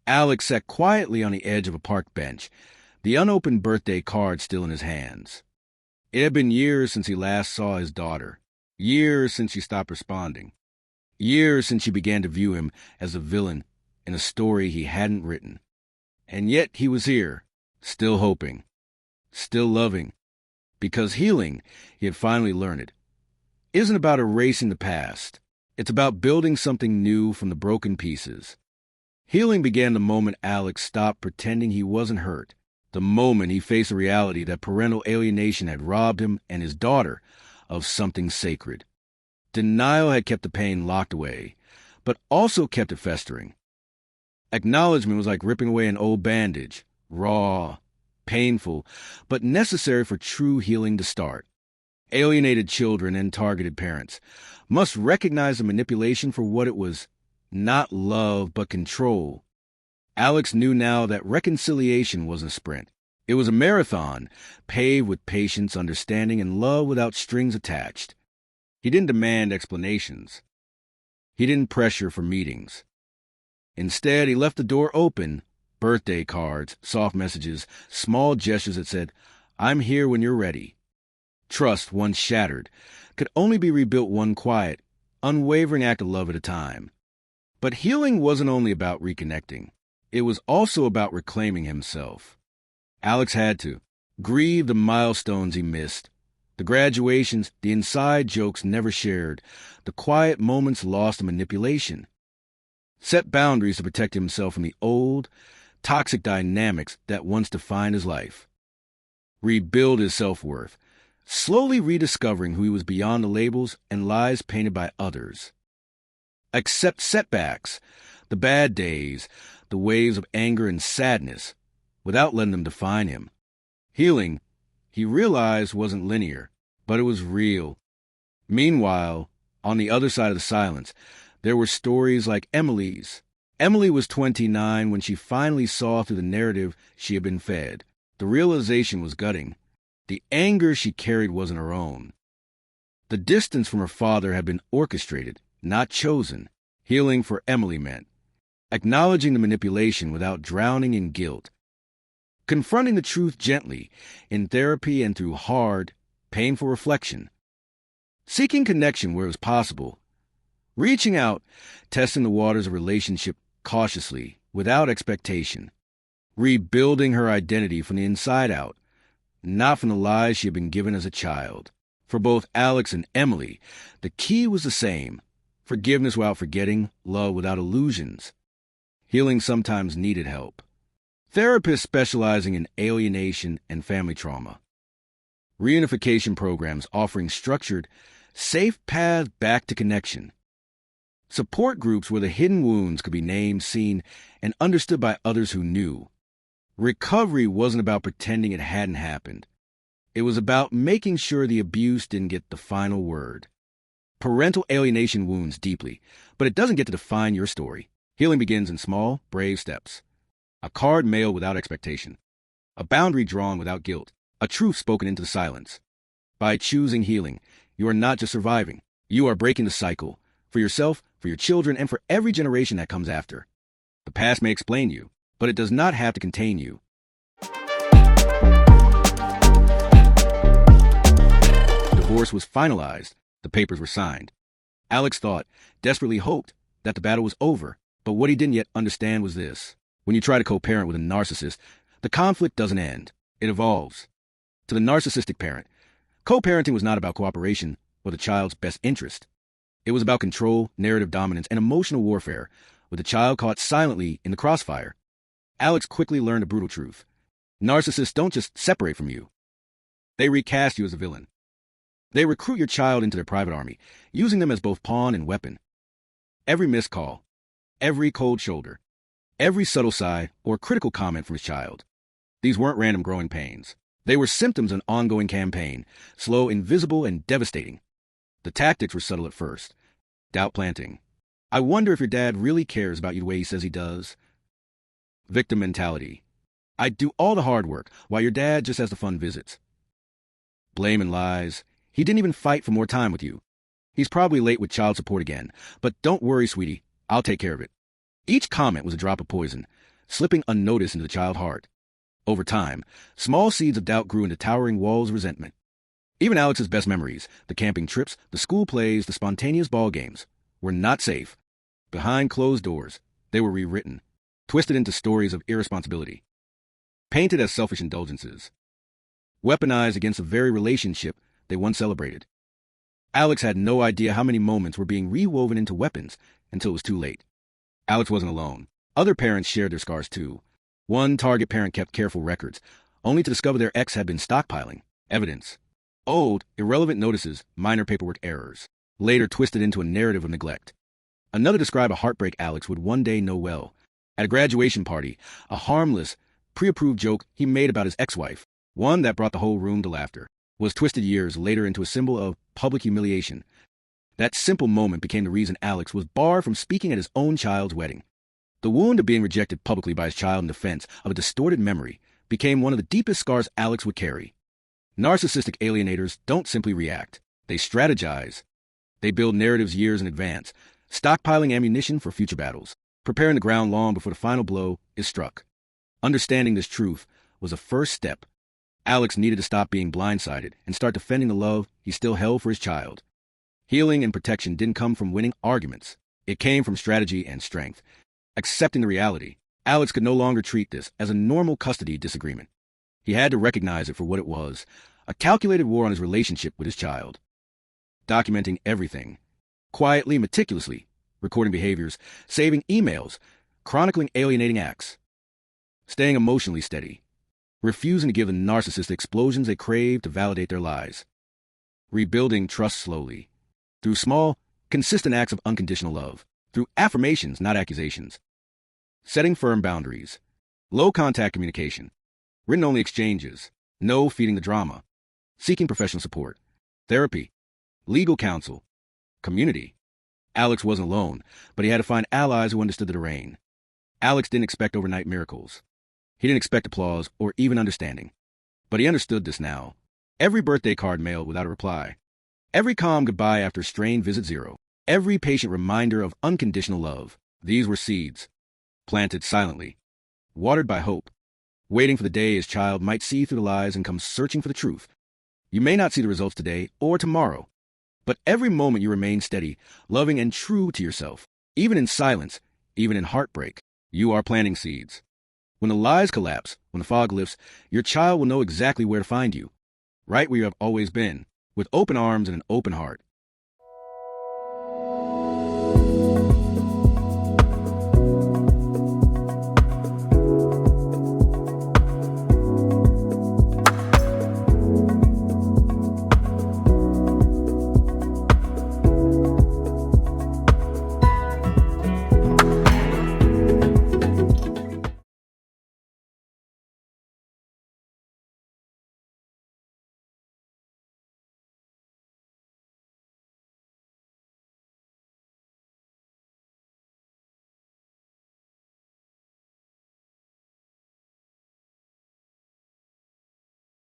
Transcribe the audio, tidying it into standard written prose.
Alex sat quietly on the edge of a park bench, the unopened birthday card still in his hands. It had been years since he last saw his daughter, years since she stopped responding, years since she began to view him as a villain in a story he hadn't written. And yet he was here, still hoping, still loving, because healing, he had finally learned it, isn't about erasing the past. It's about building something new from the broken pieces. Healing began the moment Alex stopped pretending he wasn't hurt, the moment he faced the reality that parental alienation had robbed him and his daughter of something sacred. Denial had kept the pain locked away, but also kept it festering. Acknowledgement was like ripping away an old bandage, raw, painful, but necessary for true healing to start. Alienated children and targeted parents must recognize the manipulation for what it was, not love, but control. Alex knew now that reconciliation wasn't a sprint. It was a marathon, paved with patience, understanding, and love without strings attached. He didn't demand explanations. He didn't pressure for meetings. Instead, he left the door open, birthday cards, soft messages, small gestures that said, "I'm here when you're ready." Trust, once shattered, could only be rebuilt one quiet, unwavering act of love at a time. But healing wasn't only about reconnecting. It was also about reclaiming himself. Alex had to grieve the milestones he missed, the graduations, the inside jokes never shared, the quiet moments lost in manipulation. Set boundaries to protect himself from the old, toxic dynamics that once defined his life. Rebuild his self-worth, slowly rediscovering who he was beyond the labels and lies painted by others. Accept setbacks, the bad days, the waves of anger and sadness, without letting them define him. Healing, he realized, wasn't linear, but it was real. Meanwhile, on the other side of the silence, there were stories like Emily's. Emily was 29 when she finally saw through the narrative she had been fed. The realization was gutting. The anger she carried wasn't her own. The distance from her father had been orchestrated, not chosen. Healing for Emily meant acknowledging the manipulation without drowning in guilt, confronting the truth gently in therapy and through hard, painful reflection, seeking connection where it was possible, reaching out, testing the waters of relationship cautiously, without expectation, rebuilding her identity from the inside out, not from the lies she had been given as a child. For both Alex and Emily, the key was the same: forgiveness without forgetting, love without illusions. Healing sometimes needed help. Therapists specializing in alienation and family trauma. Reunification programs offering structured, safe paths back to connection. Support groups where the hidden wounds could be named, seen, and understood by others who knew. Recovery wasn't about pretending it hadn't happened. It was about making sure the abuse didn't get the final word. Parental alienation wounds deeply, but it doesn't get to define your story. Healing begins in small, brave steps. A card mailed without expectation. A boundary drawn without guilt. A truth spoken into the silence. By choosing healing, you are not just surviving. You are breaking the cycle. For yourself, for your children, and for every generation that comes after. The past may explain you, but it does not have to contain you. Divorce was finalized. The papers were signed. Alex thought, desperately hoped, that the battle was over. But what he didn't yet understand was this. When you try to co-parent with a narcissist, the conflict doesn't end. It evolves. To the narcissistic parent, co-parenting was not about cooperation or the child's best interest. It was about control, narrative dominance, and emotional warfare, with the child caught silently in the crossfire. Alex quickly learned a brutal truth. Narcissists don't just separate from you. They recast you as a villain. They recruit your child into their private army, using them as both pawn and weapon. Every missed call, every cold shoulder, every subtle sigh or critical comment from his child. These weren't random growing pains. They were symptoms of an ongoing campaign, slow, invisible, and devastating. The tactics were subtle at first. Doubt planting. I wonder if your dad really cares about you the way he says he does. Victim mentality. I do all the hard work, while your dad just has the fun visits. Blame and lies. He didn't even fight for more time with you. He's probably late with child support again, but don't worry, sweetie. I'll take care of it. Each comment was a drop of poison, slipping unnoticed into the child's heart. Over time, small seeds of doubt grew into towering walls of resentment. Even Alex's best memories, the camping trips, the school plays, the spontaneous ball games, were not safe. Behind closed doors, they were rewritten, twisted into stories of irresponsibility, painted as selfish indulgences, weaponized against the very relationship they once celebrated. Alex had no idea how many moments were being rewoven into weapons until it was too late. Alex wasn't alone. Other parents shared their scars too. One target parent kept careful records, only to discover their ex had been stockpiling evidence. Old, irrelevant notices, minor paperwork errors, later twisted into a narrative of neglect. Another described a heartbreak Alex would one day know well. At a graduation party, a harmless, pre-approved joke he made about his ex-wife, one that brought the whole room to laughter, was twisted years later into a symbol of public humiliation. That simple moment became the reason Alex was barred from speaking at his own child's wedding. The wound of being rejected publicly by his child in defense of a distorted memory became one of the deepest scars Alex would carry. Narcissistic alienators don't simply react. They strategize. They build narratives years in advance, stockpiling ammunition for future battles, preparing the ground long before the final blow is struck. Understanding this truth was a first step. Alex needed to stop being blindsided and start defending the love he still held for his child. Healing and protection didn't come from winning arguments. It came from strategy and strength. Accepting the reality, Alex could no longer treat this as a normal custody disagreement. He had to recognize it for what it was, a calculated war on his relationship with his child. Documenting everything, quietly, meticulously, recording behaviors, saving emails, chronicling alienating acts, staying emotionally steady, refusing to give the narcissist the explosions they crave to validate their lies. Rebuilding trust slowly, through small, consistent acts of unconditional love, through affirmations, not accusations. Setting firm boundaries, low-contact communication, written-only exchanges, no feeding the drama, seeking professional support, therapy, legal counsel, community. Alex wasn't alone, but he had to find allies who understood the terrain. Alex didn't expect overnight miracles. He didn't expect applause or even understanding. But he understood this now. Every birthday card mailed without a reply. Every calm goodbye after a strained visit zero. Every patient reminder of unconditional love. These were seeds, planted silently, watered by hope, waiting for the day his child might see through the lies and come searching for the truth. You may not see the results today or tomorrow, but every moment you remain steady, loving and true to yourself, even in silence, even in heartbreak, you are planting seeds. When the lies collapse, when the fog lifts, your child will know exactly where to find you, right where you have always been, with open arms and an open heart.